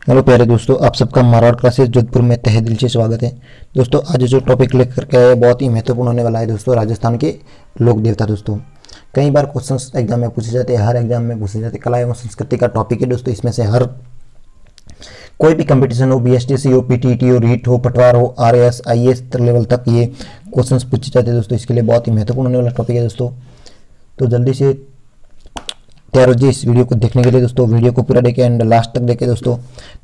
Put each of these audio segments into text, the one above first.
Hello प्यारे दोस्तों, आप सबका मारवाड़ क्लासेस जोधपुर में तहे दिल से स्वागत है। दोस्तों, आज जो टॉपिक लेकर के आए हैं बहुत ही महत्वपूर्ण होने वाला है दोस्तों। राजस्थान के लोक देवता दोस्तों, कई बार क्वेश्चंस एग्जाम में पूछे जाते हैं, हर एग्जाम में पूछे जाते हैं। कला एवं संस्कृति का टॉपिक है दोस्तों। इसमें से हर कोई भी कंपटीशन हो, बीएसटीसी हो, पीटीटी हो, रीट हो, पटवार हो, आरएएस आईएएस लेवल तक ये क्वेश्चंस पूछे जाते हैं दोस्तों। इसके लिए बहुत ही महत्वपूर्ण होने वाला टॉपिक है दोस्तों। तो जल्दी से तैयार हो जी इस वीडियो को देखने के लिए दोस्तों। वीडियो को पूरा देखें एंड लास्ट तक देखें दोस्तों,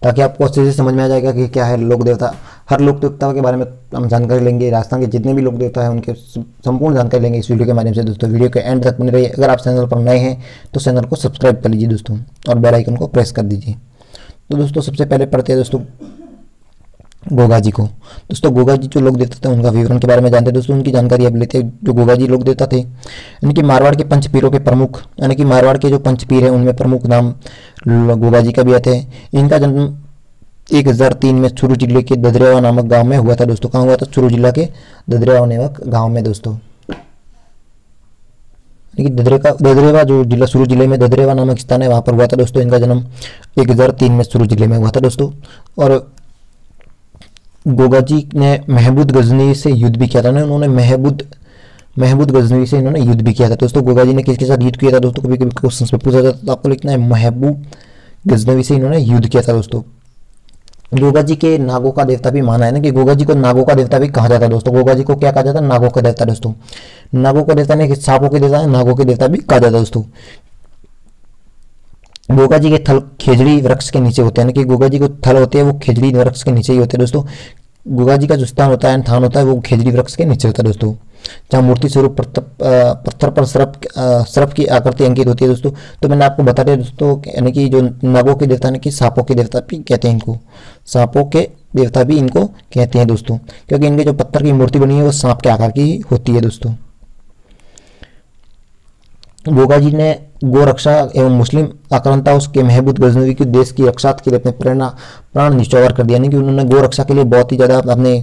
ताकि आपको अच्छे से समझ में आ जाएगा कि क्या है लोक देवता। हर लोक देवता के बारे में हम जानकारी लेंगे। राजस्थान के जितने भी लोक देवता है उनके संपूर्ण जानकारी लेंगे इस वीडियो के माध्यम से दोस्तों। वीडियो के एंड तक बने रहिए। अगर आप चैनल पर नए हैं तो चैनल को सब्सक्राइब कर लीजिए दोस्तों और बेल आइकन को प्रेस कर दीजिए। तो दोस्तों, सबसे पहले पढ़ते हैं दोस्तों गोगा जी को। दोस्तों, गोगा जी जो लोक देवता थे उनका विवरण के बारे में जानते हैं दोस्तों। उनकी जानकारी अब लेते हैं। जो गोगा जी लोक देवता थे, यानी कि मारवाड़ के पंच पीरों के प्रमुख, यानी कि मारवाड़ के जो पंच पीर हैं उनमें प्रमुख नाम गोगा जी का भी आते हैं। इनका जन्म 1003 में चूरू जिले के ददरेवा नामक गांव में हुआ था दोस्तों। कहाँ हुआ था? चूरू जिला के ददरेवा नामक गांव में दोस्तों। लेकिन ददरेवा जो जिला चूरू जिले में ददरेवा नामक स्थान है वहां पर हुआ था दोस्तों। इनका जन्म 1003 में चूरू जिले में हुआ था दोस्तों। और गोगा जी ने महमूद गजनवी से युद्ध भी किया था ना। उन्होंने महमूद गजनवी से इन्होंने युद्ध भी किया था दोस्तों। गोगा जी ने किसके साथ युद्ध किया था दोस्तों? कभी कभी क्वेश्चन में पूछा जाता है तो आपको लिखना है महमूद गजनवी से इन्होंने युद्ध किया था दोस्तों। गोगा जी के नागों का देवता भी माना है ना, कि गोगा जी को नागों का देवता भी कहा जाता है दोस्तों। गोगा जी को क्या कहा जाता है? नागों का देवता दोस्तों। नागों का देवता नहीं, सांपों के देवता है, नागों के देवता भी कहा जाता है दोस्तों। गोगा जी के थल खेजड़ी वृक्ष के नीचे होते हैं ना, कि गोगा जी को थल होते हैं वो खेजड़ी वृक्ष के नीचे ही होते हैं दोस्तों। गोगा जी का जो स्थान होता है, थान होता है, वो खेजड़ी वृक्ष के नीचे होता है दोस्तों। जहाँ मूर्ति स्वरूप पत्थर पर सर्प की आकृति अंकित होती है दोस्तों। तो मैंने आपको बता दिया दोस्तों, यानी कि जो नागों के देवता यानी कि सांपों के देवता भी कहते हैं इनको। सांपों के देवता भी इनको कहते हैं दोस्तों, क्योंकि इनके जो पत्थर की मूर्ति बनी है वो सांप के आकार की होती है दोस्तों। गोगा जी ने गो रक्षा एवं मुस्लिम आक्रांताओं के महमूद गजनवी की देश की रक्षा के लिए अपने प्राण न्यौछावर कर दिया। यानी कि उन्होंने गो रक्षा के लिए बहुत ही ज़्यादा अपने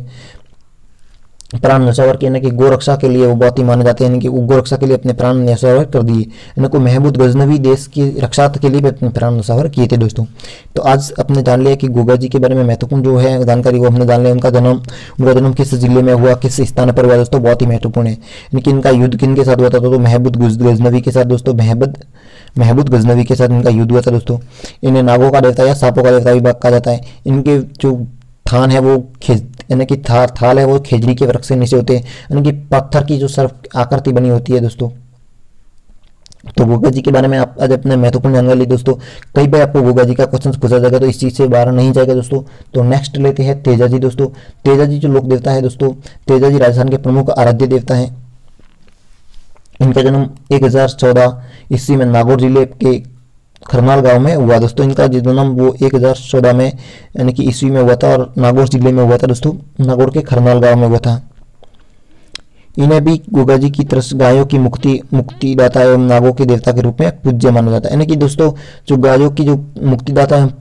प्राण न्यौछावर किए, कि गो रक्षा के लिए वो बहुत ही माने जाते हैं, यानी कि गो रक्षा के लिए अपने प्राण न्यौछावर कर दिए। यानी कि महमूद गजनवी देश की रक्षा के लिए भी अपने प्राण न्यौछावर किए थे दोस्तों। तो आज अपने जान लिया कि गोगा जी के बारे में महत्वपूर्ण जो है जानकारी वो हमने जान लिया। उनका जन्म किस जिले में हुआ, किस स्थान पर हुआ दोस्तों, बहुत ही महत्वपूर्ण है। यानी कि इनका युद्ध किन के साथ हुआ था? तो महमूद गजनवी के साथ दोस्तों। महमूद गजनवी के साथ इनका युद्ध हुआ था दोस्तों। इन्हें नागों का देवता या सांपों का देवता भी कहा जाता है। इनके जो थान है वो यानी कि थाल है वो खेजड़ी के वृक्ष से नीचे होते हैं, यानी कि पत्थर की जो सर्प आकृति बनी होती है दोस्तों। तो गोगा जी के बारे में आप आज अपने महत्वपूर्ण जानकारी ली दोस्तों। कई बार आपको गोगा जी का क्वेश्चन पूछा जाएगा तो इस चीज से बाहर नहीं जाएगा दोस्तों। तो नेक्स्ट लेते हैं तेजा जी दोस्तों। तेजा जी जो लोक देवता है दोस्तों, तेजा जी राजस्थान के प्रमुख आराध्य देवता है। इनका जन्म 1014 ईस्वी में नागौर जिले के खरनाल गांव में हुआ दोस्तों। इनका जन्म वो 1014 में यानी कि ईस्वी में हुआ था और नागौर जिले में हुआ था दोस्तों। नागौर के खरनाल गांव में हुआ था। इन्हें भी गोगा जी की तरह गायों की मुक्तिदाता एवं नागों के देवता के रूप में पूज्य माना जाता है। यानी कि दोस्तों जो गायों की जो मुक्तिदाता है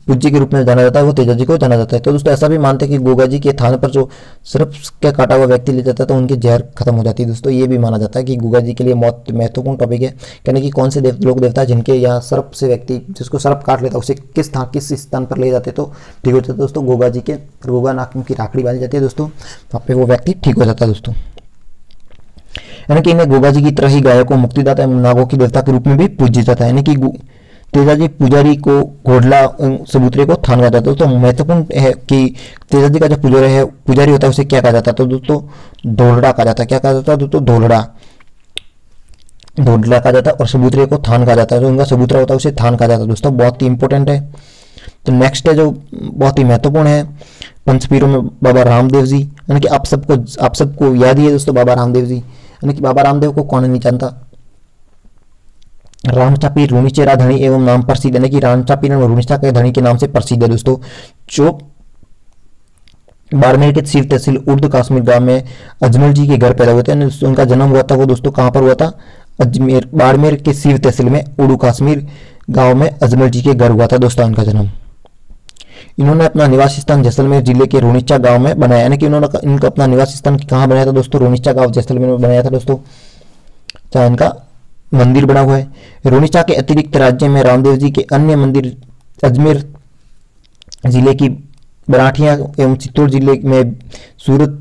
पूज्य के रूप में जाना जाता है वो तेजा जी को जाना जाता है। तो दोस्तों ऐसा भी मानते हैं कि गोगा जी के थान पर जो सर्प का काटा हुआ व्यक्ति ले जाता है तो उनकी जहर खत्म हो जाती है दोस्तों। ये भी माना जाता है कि गोगा जी के लिए बहुत महत्वपूर्ण टॉपिक है, यानी कि कौन से लोक देवता जिनके यहाँ सर्प से व्यक्ति जिसको सर्प काट लेता है उसे किस स्थान पर ले जाते तो ठीक हो जाता है दोस्तों। गोगा जी के गोगा नाक की राखड़ी बांधी जाती है दोस्तों, वहाँ पे वो व्यक्ति ठीक हो जाता है दोस्तों। यानी कि इन्हें गोगा जी की तरह ही गायों को मुक्तिदाता एवं नागों की देवता के रूप में भी पूज्य जाता है। यानी कि तेजा जी पुजारी को घोड़ला सबूतरे को थान कहा जाता है। तो महत्वपूर्ण है कि तेजा जी का जो पुजारी होता है उसे क्या कहा जाता है? तो दोस्तों ढोलड़ा कहा जाता है। क्या कहा जाता है दोस्तों? ढोलड़ा कहा जाता है। और सबूतरे को थान कहा जाता है। जो उनका सबूतरा होता है उसे थान कहा जाता है दोस्तों। बहुत ही इंपॉर्टेंट है। तो नेक्स्ट है जो बहुत ही महत्वपूर्ण है पंचपीरों में बाबा रामदेव जी, यानी कि आप सबको याद ही है दोस्तों बाबा रामदेव जी। यानी कि बाबा रामदेव को कौन नहीं जानता। रामचापी रुणिचेरा धनी एवं नाम प्रसिद्ध, यानी कि रामचापी रुणिचा के धनी के नाम से प्रसिद्ध है दोस्तों। जो बाड़मेर के शिव तहसील उर्दू कश्मीर गांव में अजमल जी के घर पैदा हुए थे। उनका जन्म हुआ था वो दोस्तों कहाँ पर हुआ था? अजमेर बाड़मेर के शिव तहसील में उर्दू कश्मीर गांव में अजमल जी के घर हुआ था दोस्तों इनका जन्म। इन्होंने अपना निवास स्थान जैसलमेर जिले के रुणिचा गांव में बनाया, यानी कि इनका अपना निवास स्थान कहाँ बनाया था दोस्तों? रुणिचा गांव जैसलमेर में बनाया था दोस्तों, जहाँ इनका मंदिर बना हुआ है। रुणिचा के अतिरिक्त राज्य में रामदेव जी के अन्य मंदिर अजमेर जिले की मराठिया एवं चित्तौड़ जिले में सूरत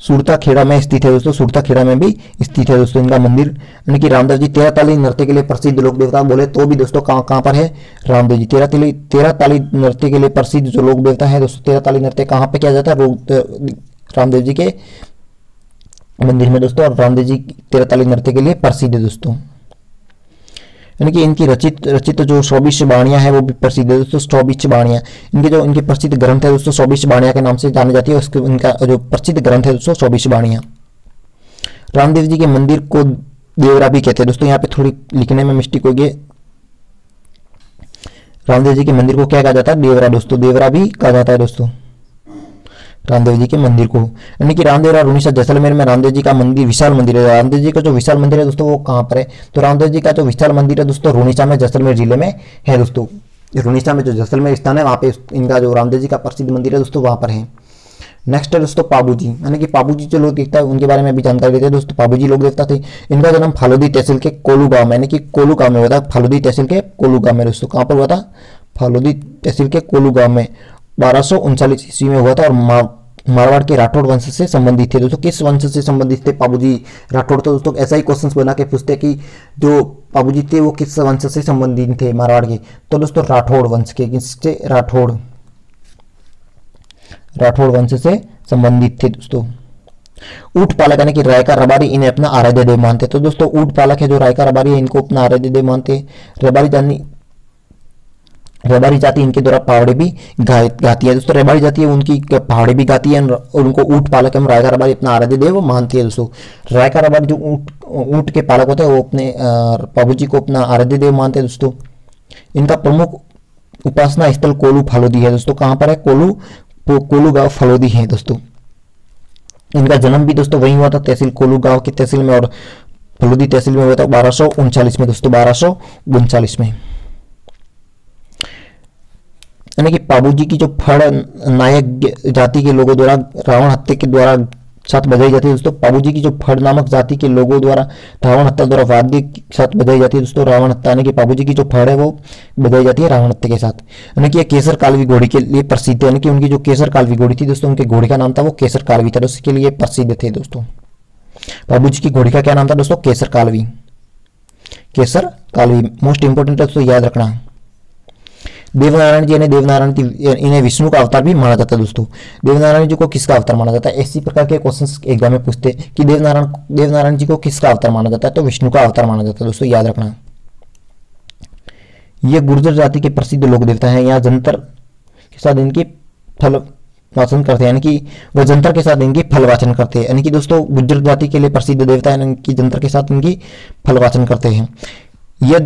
सुरता खेड़ा में स्थित है दोस्तों, सुरता खेड़ा में भी स्थित है दोस्तों इनका मंदिर। यानी कि रामदेव जी 13 ताली नृत्य के लिए प्रसिद्ध लोक देवता बोले तो भी दोस्तों कहाँ पर है, रामदेव जी 13 ताली नृत्य के लिए प्रसिद्ध जो लोक देवता है दोस्तों। 13 ताली नृत्य कहाँ पे किया जाता है, रामदेव जी के मंदिर में दोस्तों। और रामदेव जी 13 ताली नृत्य के लिए प्रसिद्ध है दोस्तों। यानी कि इनकी रचित जो 24 बाणियां है वो भी प्रसिद्ध है दोस्तों। 24 बाणियां इनके प्रसिद्ध ग्रंथ है दोस्तों, 24 बाणियां के नाम से जानी जाती है। उसके इनका जो प्रसिद्ध ग्रंथ है दोस्तों 24 बाणियां। रामदेव जी के मंदिर को देवरा भी कहते हैं दोस्तों, यहाँ पे थोड़ी लिखने में मिस्टेक होगी। रामदेव जी के मंदिर को क्या कहा जाता है, देवरा दोस्तों, देवरा भी कहा जाता है दोस्तों रामदेव जी के मंदिर को। यानी कि रामदेवरा उड़ीसा जैसलमेर में रामदेव जी का मंदिर विशाल मंदिर है। रामदेव जी का जो विशाल मंदिर है दोस्तों वो कहाँ पर है, तो रामदेव जी का जो विशाल मंदिर है दोस्तों रुणीसा में जैसलमेर जिले में है दोस्तों। रुणीसा में जो जैसलमेर स्थान है वहाँ पे इनका जो रामदेव जी का प्रसिद्ध मंदिर है दोस्तों वहाँ पर है। नेक्स्ट है दोस्तों पाबू जी। यानी कि पाबू जी जो लोग देवता है उनके बारे में भी जानकारी देते हैं दोस्तों। पाबू जी लोग देवता थे। इनका जन्म फालोदी तहसील के कोलू गांव में, यानी कि कोलू गांव में हुआ था। फालोदी तहसील के कोलू गांव में दोस्तों, कहाँ पर हुआ था, फालोदी तहसील के कोलू गांव में 1239 ईस्वी में हुआ था। और मारवाड़ के राठौड़ वंश से संबंधित थे दोस्तों। किस वंश से संबंधित थे पाबू जी राठौड़, तो दोस्तों ऐसा ही क्वेश्चंस बना के पूछते कि जो पाबू जी थे वो किस वंश से संबंधित थे मारवाड़ के, तो दोस्तों राठौड़ वंश के, किससे, राठौड़ वंश से संबंधित थे दोस्तों। ऊंट पालक यानी कि रायका रबारी इन्हें अपना आराध्य देव मानते, तो दोस्तों ऊंट पालक है जो रायका रबारी है इनको अपना आराध्य देव मानते हैं। रेबारी जाति इनके द्वारा पहाड़ी भी गाती है दोस्तों। रेबारी जाति है उनकी पहाड़ी भी गाती है और उनको ऊंट पालक एवं रायका रबारी अपना आराध्य देव मानती है दोस्तों। रायका रबारी जो ऊंट के पालक होते हैं वो अपने पाबू जी को अपना आराध्य देव मानते हैं दोस्तों। इनका प्रमुख उपासना स्थल कोलू फालोदी है दोस्तों। कहाँ पर है, कोलू गांव फालोदी है दोस्तों। इनका जन्म भी दोस्तों वहीं हुआ था, तहसील कोलू गांव की तहसील में, और फालोदी तहसील में हुआ था 1239 में दोस्तों, 1239 में। यानी कि पाबू जी की जो फड़ नायक जाति के लोगों द्वारा रावण हत्या के द्वारा साथ बजाई जाती है दोस्तों। पाबू जी की जो फड़ नामक जाति के लोगों द्वारा रावण हत्या द्वारा वाद्य के साथ बजाई जाती है दोस्तों। रावण हत्या यानी कि पाबू जी की जो फड़ है वो बजाई जाती है रावण हत्या के साथ। यानी कि केसर कालवी घोड़ी के लिए प्रसिद्ध है। यानी कि उनकी जो केसर कालवी घोड़ी थी दोस्तों, उनके घोड़ी का नाम था वो केसर कालवी था, उसके लिए प्रसिद्ध थे दोस्तों। पाबू जी की घोड़ी का क्या नाम था दोस्तों, केसर कालवी। केसर कालवी मोस्ट इंपोर्टेंट है दोस्तों, याद रखना। देवनारायण जी इन्हें विष्णु का अवतार भी माना जाता है दोस्तों। देवनारायण जी को किसका अवतार माना जाता है, इसी प्रकार के क्वेश्चंस एग्जाम में पूछते हैं कि देवनारायण जी को किसका अवतार माना जाता है, तो विष्णु का अवतार माना जाता है दोस्तों, याद रखना। ये गुर्जर जाति के प्रसिद्ध लोक देवता हैं। यहाँ जंतर के साथ इनकी फल वाचन करते हैं, यानी कि वह जंतर के साथ इनकी फल वाचन करते हैं। यानी कि दोस्तों गुर्जर जाति के लिए प्रसिद्ध देवता है, इनकी जंतर के साथ इनकी फल वाचन करते हैं। ये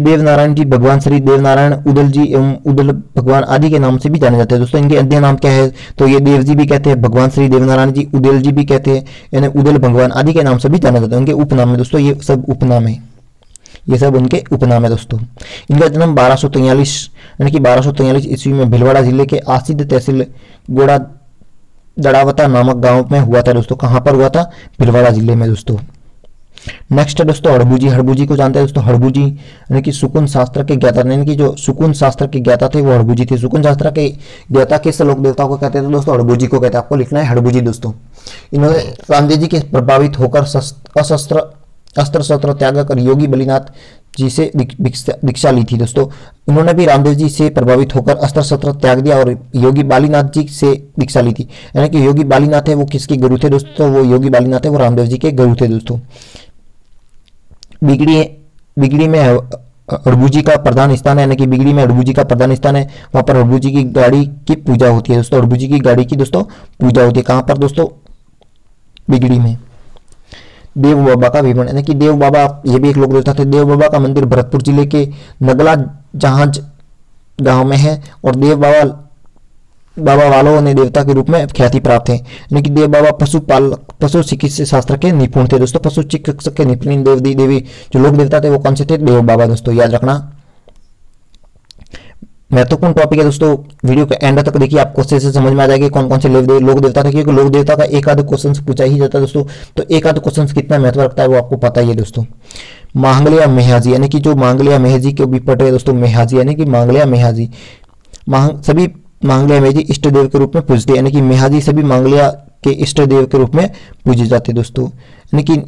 देवनारायण जी भगवान श्री देवनारायण उदल जी एवं उदल भगवान आदि के नाम से भी जाने जाते हैं दोस्तों। इनके अन्य नाम क्या है, तो ये देव जी भी कहते हैं, भगवान श्री देवनारायण जी उदल जी भी कहते हैं, यानी उदल भगवान आदि के नाम से भी जाने जाते हैं। उनके उपनाम है दोस्तों, ये सब उपनाम है, ये सब उनके उपनाम है दोस्तों। इनका जन्म 1243 यानी कि 1243 ईस्वी में भिलवाड़ा जिले के आसिद तहसील गोड़ा दड़ावता नामक गांव में हुआ था दोस्तों। कहाँ पर हुआ था, भिलवाड़ा जिले में दोस्तों। नेक्स्ट है दोस्तों हड़बूजी। हड़बूजी को जानते हैं दोस्तों। हड़बूजी यानी कि सुकुन शास्त्र के ज्ञाता, यानी कि जो सुकुन शास्त्र के ज्ञाता थे वो हड़बूजी थे। सुकुन शास्त्र के ज्ञाता किस लोक देवता को कहते हैं दोस्तों, हड़बूजी को कहते हैं। आपको लिखना है हड़बूजी दोस्तों। इन्होंने रामदेव जी के प्रभावित होकर अस्त्र शस्त्र त्याग कर योगी बलिनाथ जी से दीक्षा ली थी दोस्तों। उन्होंने भी रामदेव जी से प्रभावित होकर अस्त्र शस्त्र त्याग दिया और योगी बालीनाथ जी से दीक्षा ली थी। यानी कि योगी बालीनाथ है वो किसके गुरु थे दोस्तों, वो योगी बालीनाथ है वो रामदेव जी के गुरु थे दोस्तों। बिगड़ी में हड़बूजी का प्रधान स्थान है, यानी कि बिगड़ी में हड़बूजी का प्रधान स्थान है। वहां पर हड़बूजी की गाड़ी की पूजा होती है दोस्तों। हड़बूजी की गाड़ी की दोस्तों पूजा होती है। कहां पर दोस्तों, बिगड़ी में। देव बाबा का विवरण, यानी कि देव बाबा ये भी एक लोक देवता थे। देव बाबा का मंदिर भरतपुर जिले के नगला जहाज गांव में है और देव बाबा वालों ने देवता के रूप में ख्याति प्राप्त है। यानी कि देव बाबा पशु चिकित्सा शास्त्र के निपुण थे दोस्तों। पशु चिकित्सक के निपुण देवी जो लोक देवता थे वो कौन से थे, देव बाबा दोस्तों, याद रखना। महत्वपूर्ण टॉपिक है दोस्तों। वीडियो के एंड तक देखिए, आपको अच्छे से समझ में आ जाएगी कौन कौन से लोक देवता थे, क्योंकि लोक देवता का एक आध क्वेश्चन पूछा ही जाता है दोस्तों। तो एक आध क्वेश्चन कितना महत्व रखता है वो आपको पता ही है दोस्तों। मांगलिया मेहाजी, यानी कि जो मांगलिया मेहाजी के भी पढ़ रहे दोस्तों, मेहाजी यानी कि मांगलिया मेहाजी, सभी मांगलिया मेहाजी इष्ट देव के रूप में पूजते, यानी कि मेहाजी सभी मांगलिया के इष्ट देव के रूप में पूजे जाते दोस्तों। यानी कि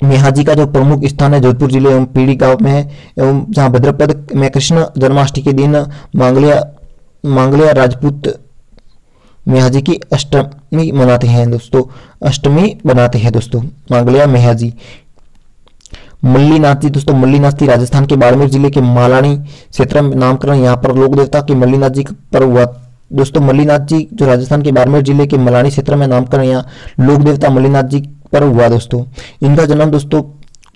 मेहाजी का जो प्रमुख स्थान है जोधपुर जिले एवं पीड़ी गांव में है, एवं जहां भद्रपद में कृष्ण जन्माष्टमी के दिन मांगलिया राजपूत मेहाजी की अष्टमी मनाते हैं दोस्तों, अष्टमी बनाते हैं दोस्तों मांगलिया मेहाजी। मल्लीनाथ जी दोस्तों, मल्लीनाथ जी राजस्थान के बाड़मेर जिले के मालानी क्षेत्र में नामकरण यहाँ पर लोक देवता के मल्लीनाथ जी पर हुआ दोस्तों। मल्लीनाथ जी जो राजस्थान के बाड़मेर जिले के मलानी क्षेत्र में नामकरण यहाँ लोक देवता मल्लीनाथ जी पर हुआ दोस्तों। इनका जन्म दोस्तों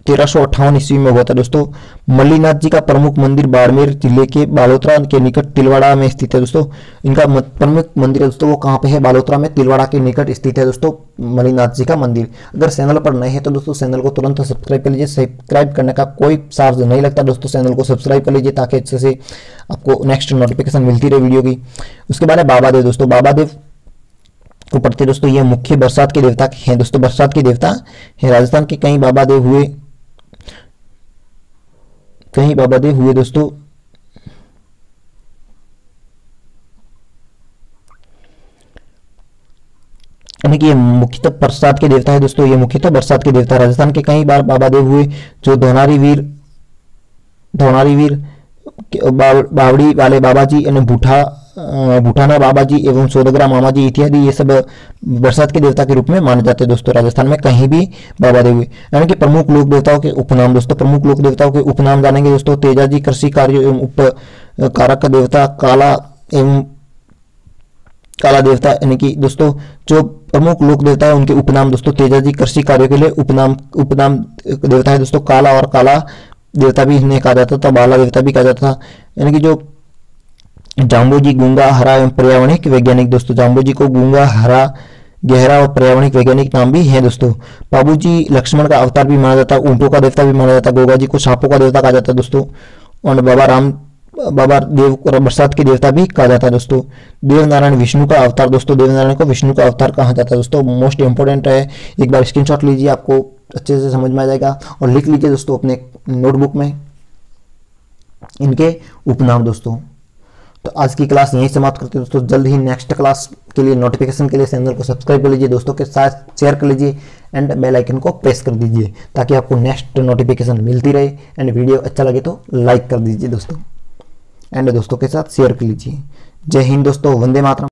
1358 ईस्वी में हुआ था दोस्तों। मल्लीनाथ जी का प्रमुख मंदिर बाड़मेर जिले के बालोतरा के निकट तिलवाड़ा में स्थित है दोस्तों। इनका प्रमुख मंदिर है दोस्तों, वो कहाँ पे है? बालोतरा में तिलवाड़ा के निकट स्थित है दोस्तों मल्लीनाथ जी का मंदिर। अगर चैनल पर नए हैं तो दोस्तों चैनल को तुरंत सब्सक्राइब कर लीजिए। सब्सक्राइब करने का कोई चार्ज नहीं लगता दोस्तों, चैनल को सब्सक्राइब कर लीजिए ताकि अच्छे से आपको नेक्स्ट नोटिफिकेशन मिलती रहे वीडियो की। उसके बाद है बाबा देव दोस्तों, बाबा देव को पढ़ते दोस्तों, ये मुख्य बरसात के देवता हैं दोस्तों, बरसात के देवता है। राजस्थान के कई बाबा देव हुए दोस्तों। यानी कि ये मुख्यतः बरसात के देवता है दोस्तों, ये मुख्यतः बरसात के देवता। राजस्थान के कई बार बाबा देव हुए, जो धोनारी वीर बावड़ी वाले बाबा जी, यानी भूठाना बाबा जी एवं सोदगरा मामा जी इत्यादि, ये सब बरसात के देवता के रूप में माने जाते हैं दोस्तों। राजस्थान में कहीं भी बाबा देव हुए। यानी कि प्रमुख लोक देवताओं के उपनाम दोस्तों, प्रमुख लोक देवताओं के उपनाम जानेंगे दोस्तों। तेजाजी कृषि कार्य एवं उपकारक देवता, काला एवं काला देवता, यानी कि दोस्तों जो प्रमुख लोक देवता है उनके उपनाम दोस्तों। तेजाजी कृषि कार्य के लिए उपनाम देवता है दोस्तों काला, और काला देवता भी इन्हें कहा जाता था, बाला देवता भी कहा जाता था। यानी कि जो जाम्बोजी गूंगा, हरा एवं पर्यावरणिक वैज्ञानिक दोस्तों, जाम्बोजी को गूंगा, हरा, गहरा और पर्यावरणिक वैज्ञानिक नाम भी है दोस्तों। बाबूजी लक्ष्मण का अवतार भी माना जाता है, ऊंटों का देवता भी माना जाता है। गोगा जी को सांपों का देवता कहा जाता है दोस्तों। और बाबा देव को बरसात के देवता भी कहा जाता है दोस्तों। देवनारायण विष्णु का अवतार दोस्तों, देवनारायण को विष्णु का अवतार कहा जाता है दोस्तों। मोस्ट इंपोर्टेंट है, एक बार स्क्रीनशॉट लीजिए, आपको अच्छे से समझ में आ जाएगा। और लिख लीजिए दोस्तों अपने नोटबुक में इनके उपनाम दोस्तों। तो आज की क्लास यहीं समाप्त करते हैं दोस्तों। जल्द ही नेक्स्ट क्लास के लिए नोटिफिकेशन के लिए चैनल को सब्सक्राइब कर लीजिए, दोस्तों के साथ शेयर कर लीजिए एंड बेल आइकन को प्रेस कर दीजिए ताकि आपको नेक्स्ट नोटिफिकेशन मिलती रहे। एंड वीडियो अच्छा लगे तो लाइक कर दीजिए दोस्तों, एंड दोस्तों के साथ शेयर कर लीजिए। जय हिंद दोस्तों, वंदे मातरम।